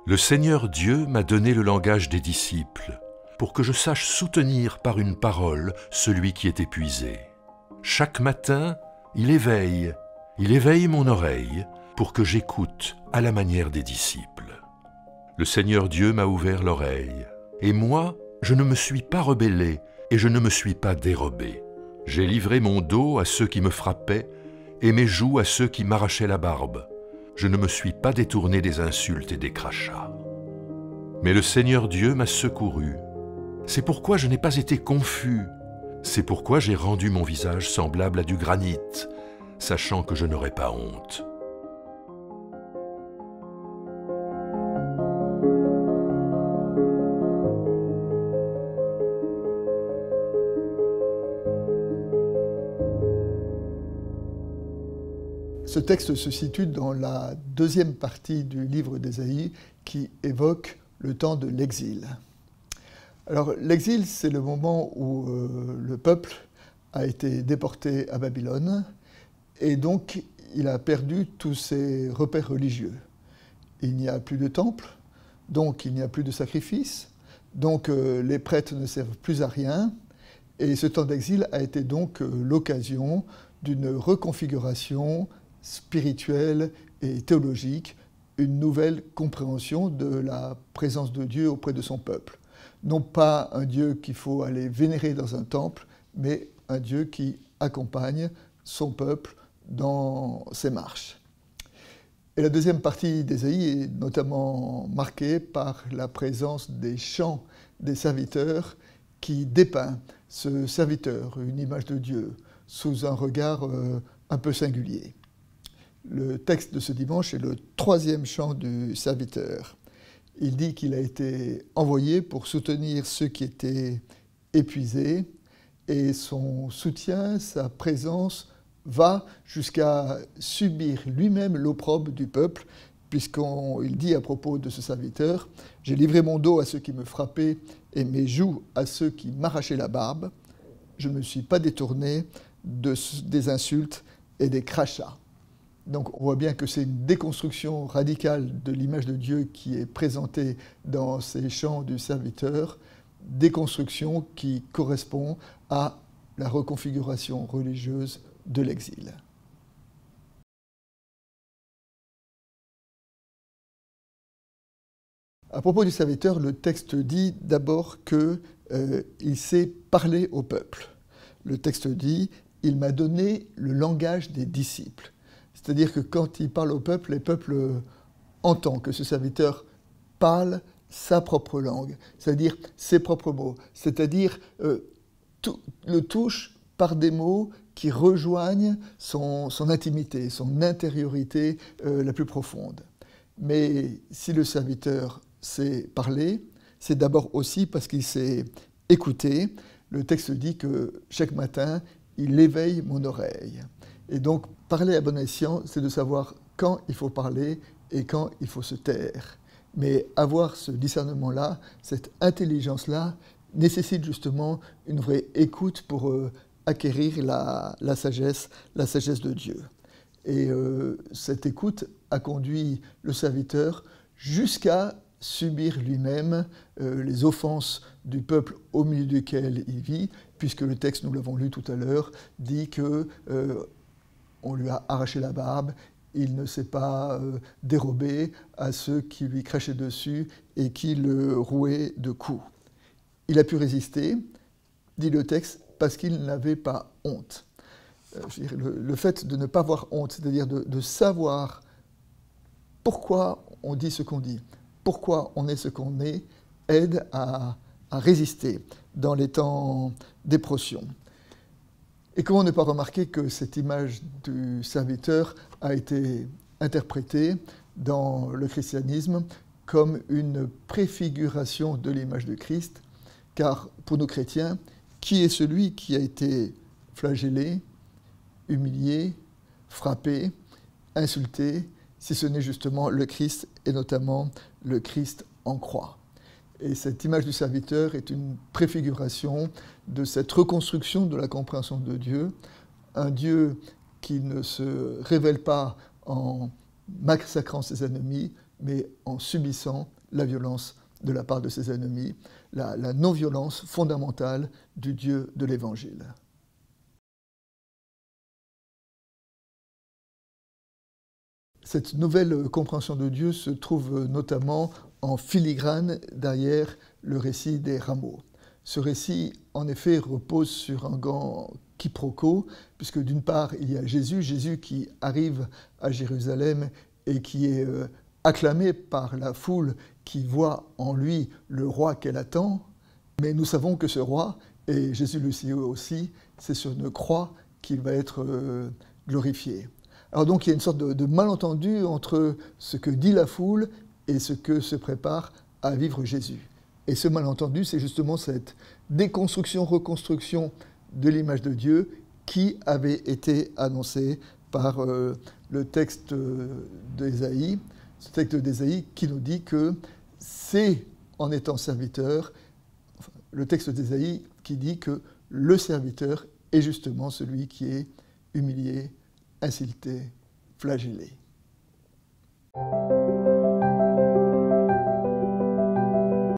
Le Seigneur Dieu m'a donné le langage des disciples, pour que je sache soutenir par une parole celui qui est épuisé. Chaque matin, il éveille mon oreille pour que j'écoute à la manière des disciples. Le Seigneur Dieu m'a ouvert l'oreille, et moi, je ne me suis pas rebellé et je ne me suis pas dérobé. J'ai livré mon dos à ceux qui me frappaient et mes joues à ceux qui m'arrachaient la barbe. Je ne me suis pas détourné des insultes et des crachats. Mais le Seigneur Dieu m'a secouru. C'est pourquoi je n'ai pas été confus. C'est pourquoi j'ai rendu mon visage semblable à du granit, sachant que je n'aurai pas honte. Ce texte se situe dans la deuxième partie du livre d'Ésaïe qui évoque le temps de l'exil. Alors l'exil, c'est le moment où le peuple a été déporté à Babylone et donc il a perdu tous ses repères religieux. Il n'y a plus de temple, donc il n'y a plus de sacrifice, donc les prêtres ne servent plus à rien et ce temps d'exil a été donc l'occasion d'une reconfiguration spirituelle et théologique, une nouvelle compréhension de la présence de Dieu auprès de son peuple. Non pas un Dieu qu'il faut aller vénérer dans un temple, mais un Dieu qui accompagne son peuple dans ses marches. Et la deuxième partie d'Ésaïe est notamment marquée par la présence des chants des serviteurs qui dépeint ce serviteur, une image de Dieu, sous un regard un peu singulier. Le texte de ce dimanche est le troisième chant du serviteur. Il dit qu'il a été envoyé pour soutenir ceux qui étaient épuisés et son soutien, sa présence va jusqu'à subir lui-même l'opprobre du peuple puisqu'il dit à propos de ce serviteur « J'ai livré mon dos à ceux qui me frappaient et mes joues à ceux qui m'arrachaient la barbe. Je ne me suis pas détourné des insultes et des crachats. » Donc on voit bien que c'est une déconstruction radicale de l'image de Dieu qui est présentée dans ces chants du serviteur, déconstruction qui correspond à la reconfiguration religieuse de l'exil. À propos du serviteur, le texte dit d'abord qu'il sait parler au peuple. Le texte dit « Il m'a donné le langage des disciples ». C'est-à-dire que quand il parle au peuple, les peuples entendent que ce serviteur parle sa propre langue, c'est-à-dire ses propres mots, c'est-à-dire le touche par des mots qui rejoignent son intimité, son intériorité la plus profonde. Mais si le serviteur sait parler, c'est d'abord aussi parce qu'il sait écouter. Le texte dit que chaque matin, il éveille mon oreille. Et donc, parler à bon escient, c'est de savoir quand il faut parler et quand il faut se taire. Mais avoir ce discernement-là, cette intelligence-là, nécessite justement une vraie écoute pour acquérir la sagesse de Dieu. Et cette écoute a conduit le serviteur jusqu'à subir lui-même les offenses du peuple au milieu duquel il vit, puisque le texte, nous l'avons lu tout à l'heure, dit que on lui a arraché la barbe, il ne s'est pas dérobé à ceux qui lui crachaient dessus et qui le rouaient de coups. Il a pu résister, dit le texte, parce qu'il n'avait pas honte. Le fait de ne pas avoir honte, c'est-à-dire de savoir pourquoi on dit ce qu'on dit, pourquoi on est ce qu'on est, aide à résister dans les temps d'épreution. Et comment ne pas remarquer que cette image du serviteur a été interprétée dans le christianisme comme une préfiguration de l'image de Christ, car pour nous chrétiens, qui est celui qui a été flagellé, humilié, frappé, insulté, si ce n'est justement le Christ, et notamment le Christ en croix. Et cette image du serviteur est une préfiguration de cette reconstruction de la compréhension de Dieu, un Dieu qui ne se révèle pas en massacrant ses ennemis, mais en subissant la violence de la part de ses ennemis, la non-violence fondamentale du Dieu de l'Évangile. Cette nouvelle compréhension de Dieu se trouve notamment en filigrane derrière le récit des rameaux. Ce récit, en effet, repose sur un grand quiproquo, puisque d'une part, il y a Jésus qui arrive à Jérusalem et qui est acclamé par la foule qui voit en lui le roi qu'elle attend, mais nous savons que ce roi, et Jésus le sait aussi, c'est sur une croix qu'il va être glorifié. Alors donc il y a une sorte de malentendu entre ce que dit la foule et ce que se prépare à vivre Jésus. Et ce malentendu, c'est justement cette déconstruction-reconstruction de l'image de Dieu qui avait été annoncée par le texte d'Ésaïe, ce texte d'Ésaïe qui nous dit que c'est en étant serviteur, le texte d'Ésaïe qui dit que le serviteur est justement celui qui est humilié, insulté, flagellé.